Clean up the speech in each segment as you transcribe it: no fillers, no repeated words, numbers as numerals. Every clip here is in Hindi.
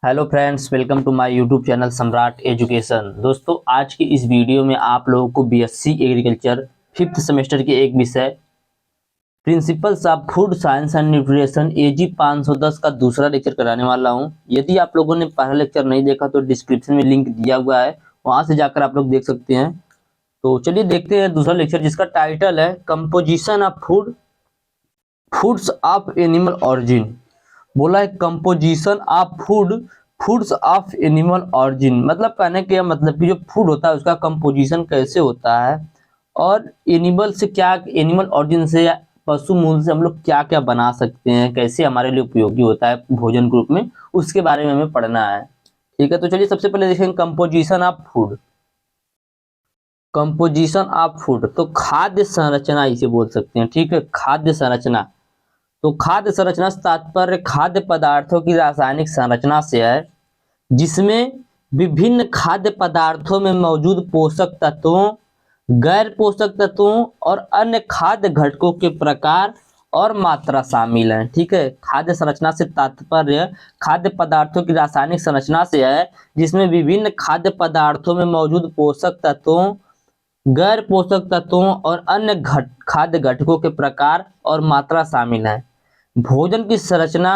Hello friends, welcome to my YouTube channel Samrat education. दोस्तों, आज की इस वीडियो में आप लोगों को बीएससी एग्रीकल्चर फिफ्थ सेमेस्टर के एक विषय principles of food science and nutrition AG 510 का दूसरा लेक्चर कराने वाला हूं। यदि आप लोगों ने पहला लेक्चर नहीं देखा तो डिस्क्रिप्शन में लिंक दिया हुआ है, वहां से जाकर आप लोग देख सकते हैं। तो चलिए देखते हैं दूसरा लेक्चर, जिसका टाइटल है composition of food foods of animal origin. बोला है composition of foods of animal origin, मतलब कहने के मतलब कि जो फूड होता है उसका कंपोजिशन कैसे होता है और एनिमल से क्या, एनिमल ऑरिजिन से या पशु मूल से हम लोग क्या क्या बना सकते हैं, कैसे हमारे लिए उपयोगी होता है भोजन के रूप में, उसके बारे में हमें पढ़ना है। ठीक है, तो चलिए सबसे पहले देखेंगे composition of food. Composition of food तो खाद्य संरचना इसे बोल सकते हैं। ठीक है, खाद्य संरचना। तो खाद्य संरचना से तात्पर्य खाद्य पदार्थों की रासायनिक संरचना से है, जिसमें विभिन्न खाद्य पदार्थों में मौजूद पोषक तत्वों, गैर पोषक तत्वों और अन्य खाद्य घटकों के प्रकार और मात्रा शामिल है। ठीक है, खाद्य संरचना से तात्पर्य खाद्य पदार्थों की रासायनिक संरचना से है, जिसमें विभिन्न खाद्य पदार्थों में मौजूद पोषक तत्वों, गैर पोषक तत्वों और अन्य खाद्य घटकों के प्रकार और मात्रा शामिल है। भोजन की संरचना,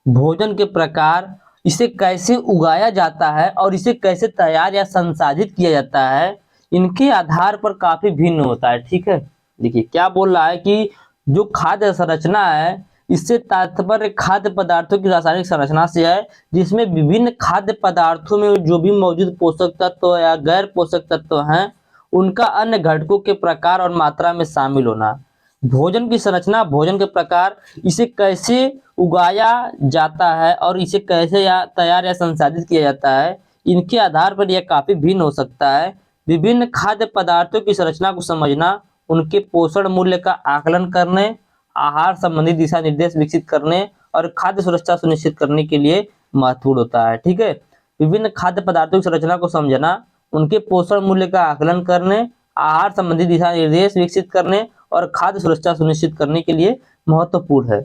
भोजन के प्रकार, इसे कैसे उगाया जाता है और इसे कैसे तैयार या संसाधित किया जाता है, इनके आधार पर काफी भिन्न होता है। ठीक है, देखिए क्या बोल रहा है कि जो खाद्य संरचना है, इससे तात्पर्य खाद्य पदार्थों की रासायनिक संरचना से है, जिसमें विभिन्न खाद्य पदार्थों में जो भी मौजूद पोषक तत्व या गैर पोषक तत्व हैं, उनका अन्य घटकों के प्रकार और मात्रा में शामिल होना। भोजन की संरचना, भोजन के प्रकार, इसे कैसे उगाया जाता है और इसे कैसे या तैयार या संसाधित किया जाता है, इनके आधार पर यह काफी भिन्न हो सकता है। विभिन्न खाद्य पदार्थों की संरचना को समझना, उनके पोषण मूल्य का आकलन करने, आहार संबंधी दिशा निर्देश विकसित करने और खाद्य सुरक्षा सुनिश्चित करने के लिए महत्वपूर्ण होता है। ठीक है, विभिन्न खाद्य पदार्थों की संरचना को समझना, उनके पोषण मूल्य का आकलन करने, आहार संबंधी दिशा निर्देश विकसित करने और खाद्य सुरक्षा सुनिश्चित करने के लिए महत्वपूर्ण है।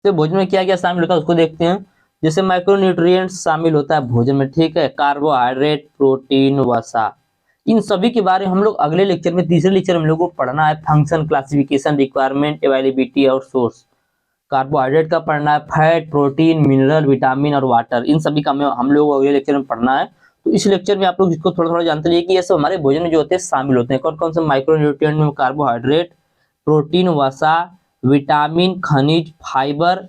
तो भोजन में क्या क्या शामिल होता है उसको देखते हैं। जैसे माइक्रोन्यूट्रिएंट्स शामिल होता है भोजन में। ठीक है, कार्बोहाइड्रेट, प्रोटीन, वसा, इन सभी के बारे में हम लोग अगले लेक्चर में, तीसरे लेक्चर में हम लोग को पढ़ना है। फंक्शन, क्लासिफिकेशन, रिक्वायरमेंट, अवेलेबिलिटी और सोर्स। कार्बोहाइड्रेट का पढ़ना है, फैट, प्रोटीन, मिनरल, विटामिन और वाटर, इन सभी का हम लोग अगले लेक्चर में पढ़ना है। तो इस लेक्चर में आप लोग इसको थोड़ा थोड़ा जानते रहिए कि ये सब हमारे भोजन में जो होते हैं शामिल होते हैं। कौन कौन से माइक्रोन्यूट्रिएंट में कार्बोहाइड्रेट, प्रोटीन, वसा, विटामिन, खनिज, फाइबर,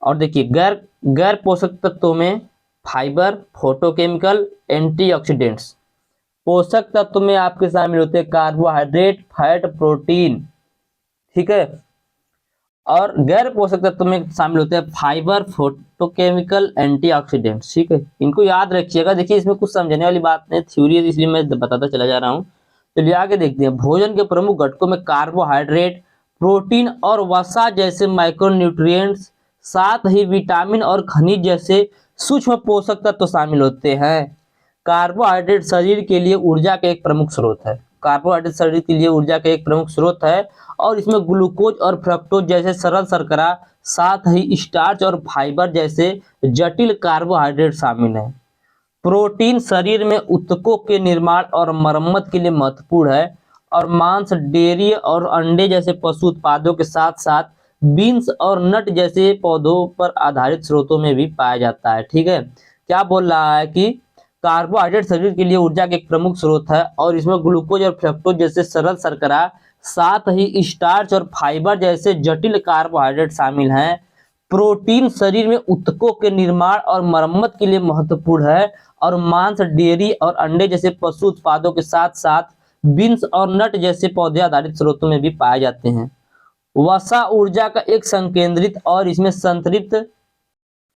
और देखिए गैर गैर पोषक तत्वों में फाइबर, फोटोकेमिकल, एंटीऑक्सीडेंट्स। पोषक तत्व में आपके शामिल होते हैं कार्बोहाइड्रेट, फैट, प्रोटीन। ठीक है, और गैर पोषक तत्व में शामिल होते हैं फाइबर, फोटोकेमिकल, एंटीऑक्सीडेंट्स। ठीक है, इनको याद रखिएगा। देखिए इसमें कुछ समझने वाली बात नहीं, थ्योरी है, इसलिए मैं बताता चला जा रहा हूँ। चलिए आगे देखते हैं। भोजन के प्रमुख घटकों में कार्बोहाइड्रेट, प्रोटीन और वसा जैसे माइक्रोन्यूट्रिएंट्स, साथ ही विटामिन और खनिज जैसे सूक्ष्म पोषक तत्व शामिल होते हैं। कार्बोहाइड्रेट शरीर के लिए ऊर्जा का एक प्रमुख स्रोत है। कार्बोहाइड्रेट शरीर के लिए ऊर्जा का एक प्रमुख स्रोत है और इसमें ग्लूकोज और फ्रक्टोज जैसे सरल शर्करा, साथ ही स्टार्च और फाइबर जैसे जटिल कार्बोहाइड्रेट शामिल हैं। प्रोटीन शरीर में ऊतकों के निर्माण और मरम्मत के लिए महत्वपूर्ण है और मांस, डेयरी और अंडे जैसे पशु उत्पादों के साथ साथ बीन्स और नट जैसे पौधों पर आधारित स्रोतों में भी पाया जाता है। ठीक है, क्या बोल रहा है कि कार्बोहाइड्रेट शरीर के लिए ऊर्जा का एक प्रमुख स्रोत है और इसमें ग्लूकोज और फ्रक्टोज जैसे सरल शर्करा, साथ ही स्टार्च और फाइबर जैसे जटिल कार्बोहाइड्रेट शामिल हैं। प्रोटीन शरीर में ऊतकों के निर्माण और मरम्मत के लिए महत्वपूर्ण है और मांस, डेयरी और अंडे जैसे पशु उत्पादों के साथ साथ बीन्स और नट जैसे पौधे आधारित स्रोतों में भी पाए जाते हैं। वसा ऊर्जा का एक संकेंद्रित और इसमें संतृप्त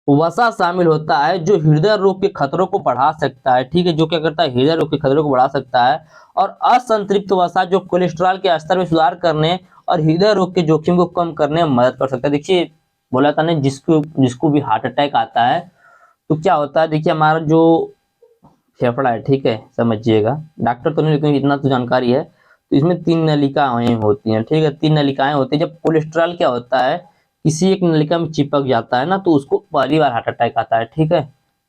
वसा शामिल होता है, जो हृदय रोग के खतरों को बढ़ा सकता है। ठीक है, जो क्या करता है, हृदय रोग के खतरों को बढ़ा सकता है। और असंतृप्त वसा जो कोलेस्ट्रॉल के स्तर में सुधार करने और हृदय रोग के जोखिम को कम करने में मदद कर सकता है। देखिए बोला था ना, जिसको भी हार्ट अटैक आता है तो क्या होता है, देखिए हमारा जो फेफड़ा है, ठीक है, समझिएगा, डॉक्टर तो नहीं लेकिन इतना तो जानकारी है। तो इसमें 3 नलिकाएं होती हैं। ठीक है, 3 नलिकाएं होती है। जब कोलेस्ट्रॉल क्या होता है, किसी एक नलिका में चिपक जाता है ना, तो उसको पहली बार हार्ट अटैक आता है। ठीक है,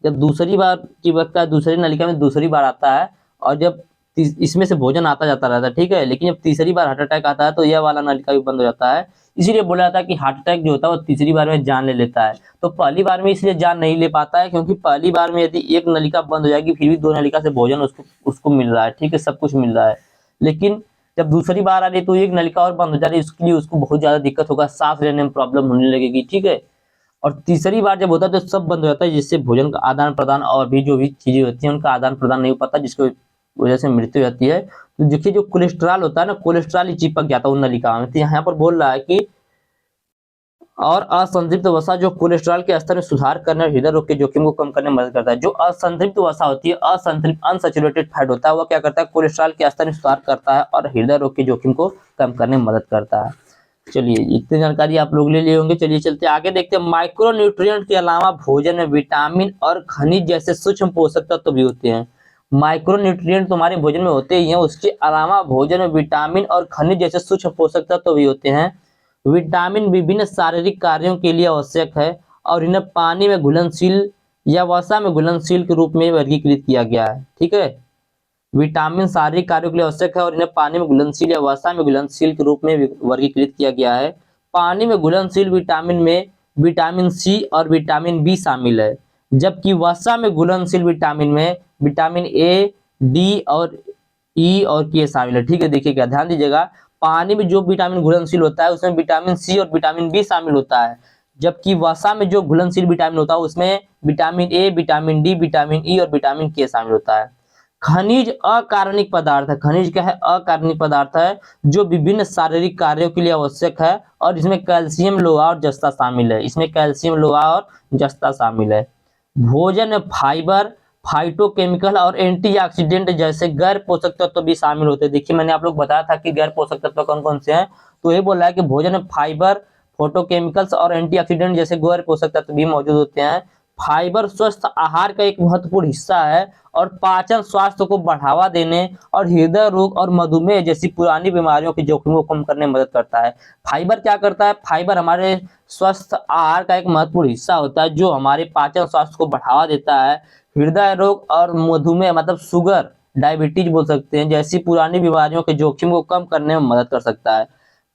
जब दूसरी बार चिपकता है, दूसरी नलिका में दूसरी बार आता है, और जब इसमें से भोजन आता जाता रहता है, ठीक है, लेकिन जब तीसरी बार हार्ट अटैक आता है तो यह वाला नलिका भी बंद हो जाता है। इसीलिए बोला जाता है कि हार्ट अटैक जो होता है वो तीसरी बार में जान ले लेता है। तो पहली बार में इसलिए जान नहीं ले पाता है क्योंकि पहली बार में यदि एक नलिका बंद हो जाएगी फिर भी 2 नलिका से भोजन उसको मिल रहा है, ठीक है, सब कुछ मिल रहा है। लेकिन जब दूसरी बार आ रही है तो एक नलिका और बंद हो जा रही है, उसके लिए उसको बहुत ज्यादा दिक्कत होगा, सांस लेने में प्रॉब्लम होने लगेगी, ठीक है। और तीसरी बार जब होता है तो सब बंद हो जाता है, जिससे भोजन का आदान प्रदान और भी जो भी चीजें होती हैं उनका आदान प्रदान नहीं हो पाता, जिसकी वजह से मृत्यु हो जाती है। तो देखिए जो कोलेस्ट्रॉल होता है ना, कोलेस्ट्रॉल ही चिपक जाता है उन नलिका में। तो यहाँ पर बोल रहा है कि और असंतृप्त वसा जो कोलेस्ट्रॉल के स्तर में सुधार करने और हृदय रोग के जोखिम को कम करने में मदद करता है। जो असंतृप्त वसा होती है, असंतृप्त अनसैचुरेटेड फैट होता है, वह क्या करता है, कोलेस्ट्रॉल के स्तर में सुधार करता है और हृदय रोग के जोखिम को कम करने में मदद करता है। चलिए इतनी जानकारी आप लोग ले लिए होंगे। चलिए चलते आगे देखते हैं। माइक्रो न्यूट्रिएंट के अलावा भोजन में विटामिन और खनिज जैसे सूक्ष्म पोषक तत्व भी होते हैं। माइक्रो न्यूट्रिएंट तुम्हारे भोजन में होते ही हैं, उसके अलावा भोजन में विटामिन और खनिज जैसे सूक्ष्म पोषक तत्व भी होते हैं। विटामिन विभिन्न शारीरिक कार्यों के लिए आवश्यक है और इन्हें पानी में घुलनशील या वसा में घुलनशील के रूप में वर्गीकृत किया गया है, ठीक है। विटामिन शारीरिक कार्यों के लिए आवश्यक है और इन्हें पानी में घुलनशील या वसा में घुलनशील के रूप में वर्गीकृत किया गया है। पानी में घुलनशील विटामिन में विटामिन सी और विटामिन बी शामिल है, जबकि वसा में घुलनशील विटामिन में विटामिन ए, डी और ई और के शामिल है, ठीक है। देखिएगा, ध्यान दीजिएगा, पानी में जो विटामिन घुलनशील होता है उसमें विटामिन सी और विटामिन बी शामिल होता है, जबकि वसा में जो घुलनशील विटामिन होता है उसमें vitamin A, vitamin D, vitamin E और विटामिन के शामिल होता है। खनिज अकार्बनिक पदार्थ है। खनिज क्या है, अकार्बनिक पदार्थ है जो विभिन्न शारीरिक कार्यों के लिए आवश्यक है और इसमें कैल्शियम, लोहा और जस्ता शामिल है। इसमें कैल्शियम, लोहा और जस्ता शामिल है। भोजन में फाइबर, फाइटोकेमिकल और एंटीऑक्सीडेंट जैसे गैर पोषक तत्व भी शामिल होते हैं। देखिए मैंने आप लोग बताया था कि गैर पोषक तत्व कौन कौन से हैं, तो ये बोल रहा है कि भोजन में फाइबर, फोटोकेमिकल्स और एंटीऑक्सीडेंट जैसे गैर पोषक तत्व भी मौजूद होते हैं। फाइबर स्वस्थ आहार का एक महत्वपूर्ण हिस्सा है और पाचन स्वास्थ्य को बढ़ावा देने और हृदय रोग और मधुमेह जैसी पुरानी बीमारियों के जोखिम को कम करने में मदद करता है। फाइबर क्या करता है, फाइबर हमारे स्वस्थ आहार का एक महत्वपूर्ण हिस्सा होता है जो हमारे पाचन स्वास्थ्य को बढ़ावा देता है। हृदय रोग और मधुमेह मतलब शुगर, डायबिटीज बोल सकते हैं, जैसी पुरानी बीमारियों के जोखिम को कम करने में मदद कर सकता है।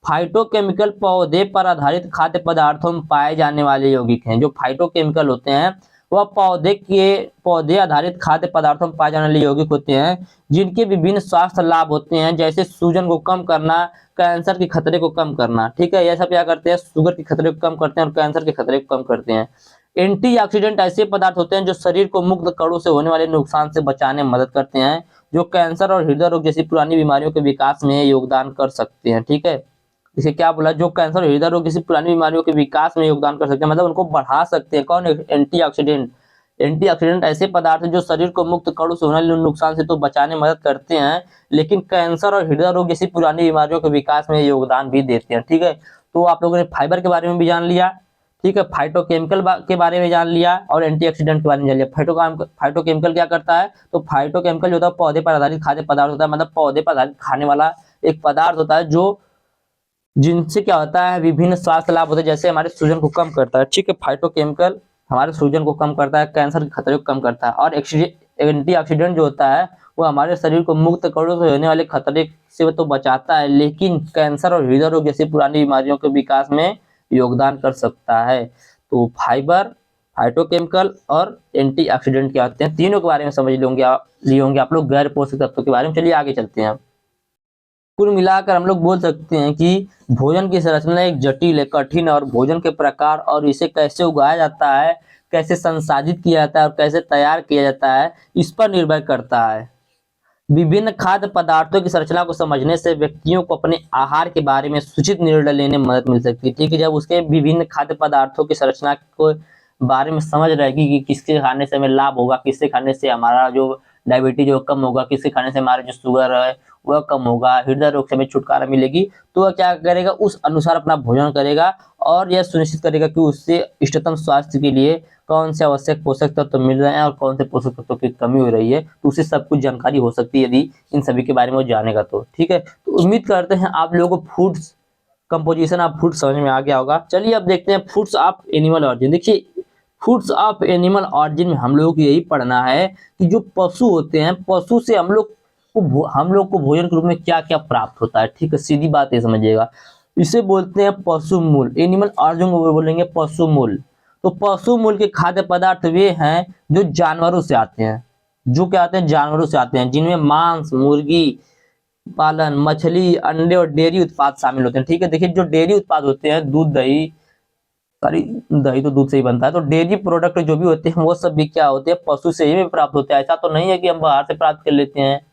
फाइटोकेमिकल पौधे पर आधारित खाद्य पदार्थों में पाए जाने वाले यौगिक हैं। जो फाइटोकेमिकल होते हैं वह पौधे आधारित खाद्य पदार्थों में पाए जाने वाले यौगिक होते हैं जिनके विभिन्न स्वास्थ्य लाभ होते हैं, जैसे सूजन को कम करना, कैंसर के खतरे को कम करना, ठीक है। यह सब क्या करते हैं, शुगर के खतरे को कम करते हैं और कैंसर के खतरे को कम करते हैं। एंटीऑक्सीडेंट ऐसे पदार्थ होते हैं जो शरीर को मुक्त कणों से होने वाले नुकसान से बचाने में मदद करते हैं, जो कैंसर और हृदय रोग जैसी पुरानी बीमारियों के विकास में योगदान कर सकते हैं, ठीक है। इसे क्या बोला, जो कैंसर और हृदय रोग जैसी पुरानी बीमारियों के विकास में योगदान कर सकते हैं, मतलब उनको बढ़ा सकते हैं। कौन, एंटीऑक्सीडेंट। एंटीऑक्सीडेंट ऐसे पदार्थ हैं जो शरीर को मुक्त कणों से होने वाले नुकसान से तो बचाने में मदद करते हैं, लेकिन कैंसर और हृदय रोग जैसी पुरानी बीमारियों के विकास में योगदान भी देते हैं, ठीक है। तो आप लोगों ने फाइबर के बारे में भी जान लिया, ठीक है, फाइटोकेमिकल के बारे में जान लिया और एंटीऑक्सीडेंट के बारे में जान लिया। फाइटोकेमिकल क्या करता है, तो फाइटोकेमिकल जो होता है पौधे पर आधारित खाद्य पदार्थ होता है, मतलब पौधे पर आधारित खाने वाला एक पदार्थ होता है जो जिनसे क्या होता है, विभिन्न स्वास्थ्य लाभ होते हैं, जैसे हमारे सूजन को कम करता है, ठीक है। फाइटोकेमिकल हमारे सूजन को कम करता है, कैंसर के खतरे को कम करता है, और एंटीऑक्सीडेंट जो होता है वो हमारे शरीर को मुक्त कणों से होने वाले खतरे से तो बचाता है, लेकिन कैंसर और हृदय रोग जैसी पुरानी बीमारियों के विकास में योगदान कर सकता है। तो फाइबर, फाइटोकेमिकल और एंटीऑक्सीडेंट क्या होते हैं, तीनों के बारे में समझ लिए होंगे आप लोग, गैर पोषक तत्वों के बारे में। चलिए आगे चलते हैं। कुल मिलाकर हम लोग बोल सकते हैं कि भोजन की संरचना एक जटिल है, कठिन है, और भोजन के प्रकार और इसे कैसे उगाया जाता है, कैसे संसाधित किया जाता है और कैसे तैयार किया जाता है, इस पर निर्भर करता है। विभिन्न खाद्य पदार्थों की संरचना को समझने से व्यक्तियों को अपने आहार के बारे में सूचित निर्णय लेने में मदद मिल सकती है, ठीक है। जब उसके विभिन्न खाद्य पदार्थों की संरचना को बारे में समझ रहेगी कि किसके खाने से हमें लाभ होगा, किससे खाने से हमारा जो डायबिटीज वो कम होगा, किसके खाने से हमारा जो शुगर है वह कम होगा, हृदय रोग से हमें छुटकारा मिलेगी, तो वह क्या करेगा, उस अनुसार अपना भोजन करेगा और यह सुनिश्चित करेगा कि उससे इष्टतम स्वास्थ्य के लिए कौन से आवश्यक पोषक तत्व मिल रहे हैं और कौन से पोषक तत्वों की कमी हो रही है, तो उसे सब कुछ जानकारी हो सकती है यदि इन सभी के बारे में वो जानेगा तो, ठीक है। तो उम्मीद करते हैं आप लोगों को फूड्स कंपोजिशन ऑफ फूड समझ में आ गया होगा। चलिए अब देखते हैं फूड्स ऑफ एनिमल ऑरिजिन। देखिए फूड्स ऑफ एनिमल ऑरिजिन में हम लोगों को यही पढ़ना है कि जो पशु होते हैं, पशु से हम लोग को भोजन के रूप में क्या क्या प्राप्त होता है। ठीक है, सीधी बात ये समझिएगा। इसे बोलते हैं पशु मूल। एनिमल ऑरिजिन को बोलेंगे पशु मूल। तो पशु मूल के खाद्य पदार्थ वे हैं जो जानवरों से आते हैं। जो क्या आते हैं? जानवरों से आते हैं, जिनमें मांस, मुर्गी पालन, मछली, अंडे और डेयरी उत्पाद शामिल होते हैं। ठीक है, देखिए जो डेयरी उत्पाद होते हैं, दूध, दही, सॉरी दही तो दूध से ही बनता है, तो डेयरी प्रोडक्ट जो भी होते हैं वो सब भी क्या होते हैं? पशु से ही प्राप्त होते हैं। ऐसा तो नहीं है कि हम बाहर से प्राप्त कर लेते हैं।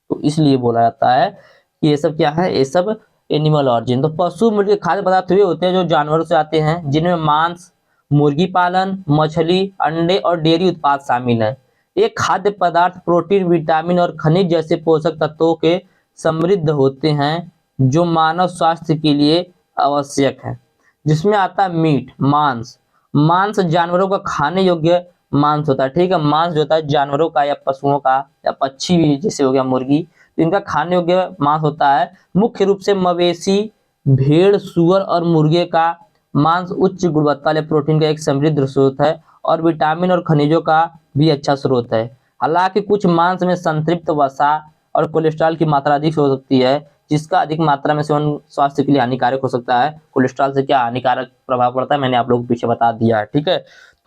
तो इसलिए बोला जाता है कि ये सब क्या है? ये सब एनिमल ऑरिजिन। तो पशु मूल के खाद्य पदार्थ वे होते हैं जो जानवरों से आते हैं, जिनमें मांस, मुर्गी पालन, मछली, अंडे और डेयरी उत्पाद शामिल हैं। ये खाद्य पदार्थ प्रोटीन, विटामिन और खनिज जैसे पोषक तत्वों के समृद्ध होते हैं जो मानव स्वास्थ्य के लिए आवश्यक है। जिसमें आता है मीट, मांस। मांस जानवरों का खाने योग्य मांस होता है। ठीक है, मांस जो होता है जानवरों का या पशुओं का या पक्षी भी जैसे हो गया मुर्गी, तो इनका खाने योग्य मांस होता है। मुख्य रूप से मवेशी, भेड़, सुअर और मुर्गे का मांस उच्च गुणवत्ता वाले प्रोटीन का एक समृद्ध स्रोत है और विटामिन और खनिजों का भी अच्छा स्रोत है। हालांकि कुछ मांस में संतृप्त वसा और कोलेस्ट्रॉल की मात्रा अधिक हो सकती है, जिसका अधिक मात्रा में सेवन स्वास्थ्य के लिए हानिकारक हो सकता है। कोलेस्ट्रॉल से क्या हानिकारक प्रभाव पड़ता है मैंने आप लोगों को पीछे बता दिया है। ठीक है,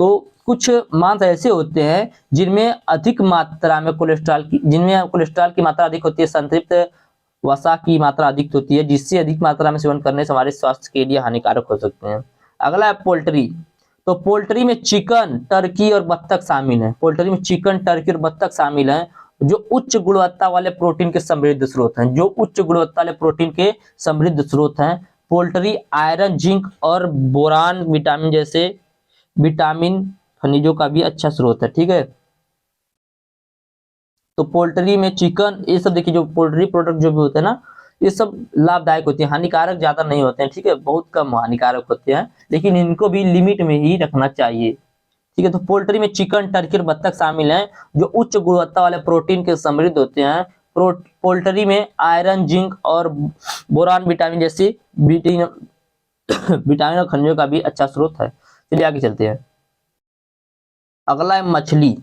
तो कुछ मांस ऐसे होते हैं जिनमें अधिक मात्रा में जिनमें कोलेस्ट्रॉल की मात्रा अधिक होती है, संतृप्त वसा की मात्रा अधिक होती है, जिससे अधिक मात्रा में सेवन करने से हमारे स्वास्थ्य के लिए हानिकारक हो सकते हैं। अगला है पोल्ट्री। तो पोल्ट्री में चिकन, टर्की और बत्तख शामिल है। पोल्ट्री में चिकन, टर्की और बत्तख शामिल है, जो उच्च गुणवत्ता वाले प्रोटीन के समृद्ध स्रोत हैं। जो उच्च गुणवत्ता वाले प्रोटीन के समृद्ध स्रोत हैं। पोल्ट्री आयरन, जिंक और बोरान विटामिन जैसे विटामिन खनिजों का भी अच्छा स्रोत है। ठीक है, तो पोल्ट्री में चिकन, ये सब देखिए जो पोल्ट्री प्रोडक्ट जो भी होते हैं ना, ये सब लाभदायक होते हैं, हानिकारक ज्यादा नहीं होते हैं। ठीक है, बहुत कम हानिकारक होते हैं, लेकिन इनको भी लिमिट में ही रखना चाहिए। ठीक है, तो पोल्ट्री में चिकन, टर्की और बत्तख शामिल हैं, जो उच्च गुणवत्ता वाले प्रोटीन के समृद्ध होते हैं। पोल्ट्री में आयरन, जिंक और बोरान विटामिन जैसी विटामिन और खनिजों का भी अच्छा स्रोत है। चलिए आगे चलते हैं। अगला है मछली।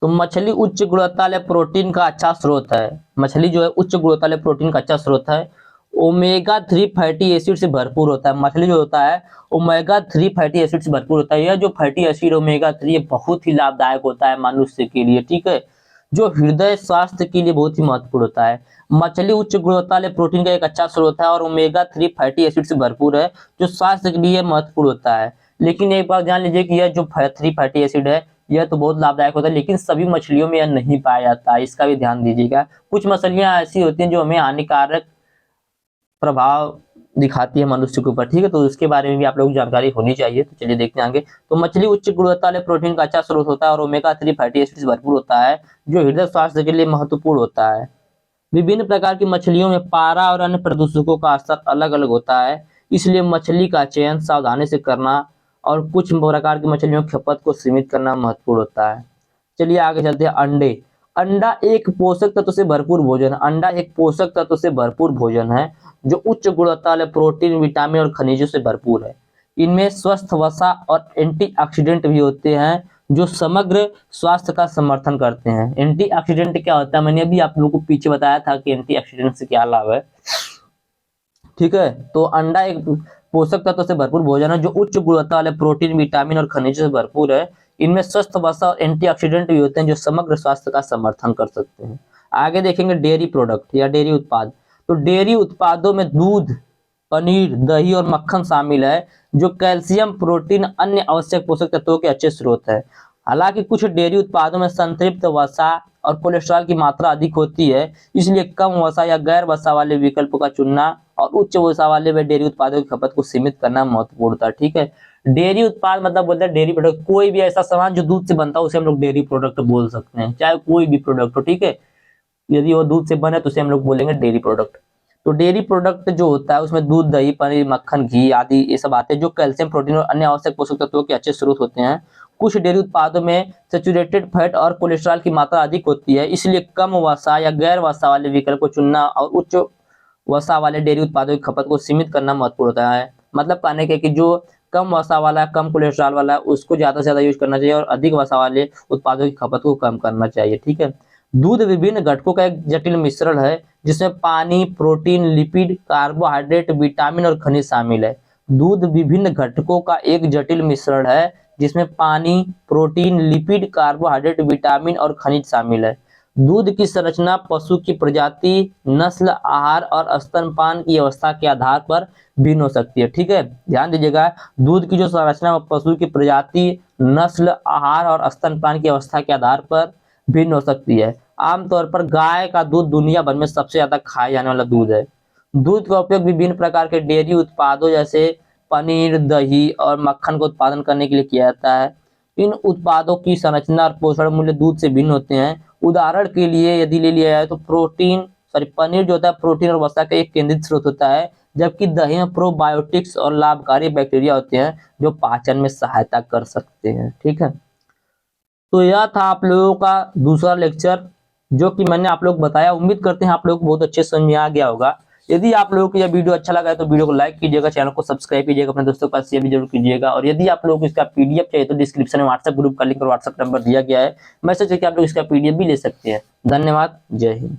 तो मछली उच्च गुणवत्ता वाले प्रोटीन का अच्छा स्रोत है। मछली जो है उच्च गुणवत्ता वाले प्रोटीन का अच्छा स्रोत है। ओमेगा 3 फैटी एसिड से भरपूर होता है। मछली जो होता है ओमेगा 3 फैटी एसिड से भरपूर होता है। यह जो फैटी एसिड ओमेगा 3 ये बहुत ही लाभदायक होता है मनुष्य के लिए। ठीक है, जो हृदय स्वास्थ्य के लिए बहुत ही महत्वपूर्ण होता है। मछली उच्च गुणवत्ता वाले प्रोटीन का एक अच्छा स्रोत है और ओमेगा 3 फैटी एसिड से भरपूर है, जो स्वास्थ्य के लिए महत्वपूर्ण होता है। लेकिन एक बात जान लीजिए कि यह जो 3 फैटी एसिड है यह तो बहुत लाभदायक होता है, लेकिन सभी मछलियों में यह नहीं पाया जाता है, इसका भी ध्यान दीजिएगा। कुछ मछलियां ऐसी होती हैं जो हमें हानिकारक प्रभाव दिखाती है मनुष्य के ऊपर। ठीक है, तो उसके बारे में भी आप लोगों को जानकारी होनी चाहिए। तो चलिए देखते हैं आगे। तो मछली उच्च गुणवत्ता वाले प्रोटीन का अच्छा स्रोत होता है और ओमेगा 3 फैटी एसिड से भरपूर होता है, जो हृदय स्वास्थ्य के लिए महत्वपूर्ण होता है। विभिन्न प्रकार की मछलियों में पारा और अन्य प्रदूषकों का स्तर अलग अलग होता है, इसलिए मछली का चयन सावधानी से करना और कुछ प्रकार की मछलियों की खपत को सीमित करना महत्वपूर्ण होता है। चलिए आगे चलते हैं। अंडे। अंडा एक पोषक तत्व से भरपूर भोजन है। अंडा एक पोषक तत्व से भरपूर भोजन है, जो उच्च गुणवत्ता वाले प्रोटीन, विटामिन और खनिजों से भरपूर है। इनमें स्वस्थ वसा और एंटीऑक्सीडेंट भी होते हैं, जो समग्र स्वास्थ्य का समर्थन करते हैं। एंटीऑक्सीडेंट क्या होता है मैंने अभी आप लोगों को पीछे बताया था कि एंटीऑक्सीडेंट से क्या लाभ है। ठीक है, तो अंडा एक पोषक तत्व से भरपूर भोजन है, जो उच्च गुणवत्ता वाले प्रोटीन, विटामिन और खनिजों से भरपूर है। इनमें स्वस्थ वसा और एंटीऑक्सीडेंट भी होते हैं, जो समग्र स्वास्थ्य का समर्थन कर सकते हैं। आगे देखेंगे डेयरी प्रोडक्ट या डेयरी उत्पाद। तो डेयरी उत्पादों में दूध, पनीर, दही और मक्खन शामिल है, जो कैल्शियम, प्रोटीन, अन्य आवश्यक पोषक तत्वों के अच्छे स्रोत है। हालांकि कुछ डेयरी उत्पादों में संतृप्त वसा और कोलेस्ट्रॉल की मात्रा अधिक होती है, इसलिए कम वसा या गैर वसा वाले विकल्पों का चुनना और उच्च वसा वाले व डेयरी उत्पादों की खपत को सीमित करना महत्वपूर्ण होता है। ठीक है, डेयरी उत्पाद मतलब बोलते हैं डेयरी प्रोडक्ट, कोई भी ऐसा सामान जो दूध से बनता है उसे हम लोग डेयरी प्रोडक्ट बोल सकते हैं, चाहे कोई भी प्रोडक्ट हो। ठीक है, यदि वो दूध से बने तो उसे हम लोग बोलेंगे डेयरी प्रोडक्ट। तो डेयरी प्रोडक्ट जो होता है उसमें दूध, दही, पनीर, मक्खन, घी आदि ये सब आते हैं, जो कैल्शियम, प्रोटीन और अन्य आवश्यक पोषक तत्वों के अच्छे स्रोत होते हैं। कुछ डेयरी उत्पादों में सैचुरेटेड फैट और कोलेस्ट्रॉल की मात्रा अधिक होती है, इसलिए कम वसा या गैर वसा वाले विकल्प को चुनना और उच्च वसा वाले डेयरी उत्पादों की खपत को सीमित करना महत्वपूर्ण होता है। मतलब कहने के कि जो कम वसा वाला है, कम कोलेस्ट्रॉल वाला है, उसको ज़्यादा से ज़्यादा यूज करना चाहिए और अधिक वसा वाले उत्पादों की खपत को कम करना चाहिए। ठीक है। दूध विभिन्न घटकों का एक जटिल मिश्रण है जिसमें पानी, प्रोटीन, लिपिड, कार्बोहाइड्रेट, विटामिन और खनिज शामिल है। दूध विभिन्न घटकों का एक जटिल मिश्रण है जिसमें पानी, प्रोटीन, लिपिड, कार्बोहाइड्रेट, विटामिन और खनिज शामिल है। दूध की संरचना पशु की प्रजाति, नस्ल, आहार और स्तनपान की अवस्था के आधार पर भिन्न हो सकती है। ठीक है, ध्यान दीजिएगा, दूध की जो संरचना है पशु की प्रजाति, नस्ल, आहार और स्तनपान की अवस्था के आधार पर भिन्न हो सकती है। आमतौर पर गाय का दूध दुनिया भर में सबसे ज्यादा खाया जाने वाला दूध है। दूध का उपयोग विभिन्न प्रकार के डेयरी उत्पादों जैसे पनीर, दही और मक्खन का उत्पादन करने के लिए किया जाता है। इन उत्पादों की संरचना और पोषण मूल्य दूध से भिन्न होते हैं। उदाहरण के लिए यदि ले लिया जाए तो पनीर जो होता है प्रोटीन और वसा का एक केंद्रित स्रोत होता है, जबकि दही में प्रोबायोटिक्स और लाभकारी बैक्टीरिया होते हैं जो पाचन में सहायता कर सकते हैं। ठीक है, तो यह था आप लोगों का दूसरा लेक्चर जो कि मैंने आप लोग बताया। उम्मीद करते हैं आप लोगों को बहुत अच्छे समझ में आ गया होगा। यदि आप लोगों को यह वीडियो अच्छा लगा है तो वीडियो को लाइक कीजिएगा, चैनल को सब्सक्राइब कीजिएगा, अपने दोस्तों के पास शेयर भी जरूर कीजिएगा। और यदि आप लोगों को इसका पीडीएफ चाहिए तो डिस्क्रिप्शन में व्हाट्सएप ग्रुप का लिंक और व्हाट्सएप नंबर दिया गया है, मैसेज करके आप लोग इसका पीडीएफ भी ले सकते हैं। धन्यवाद, जय हिंद।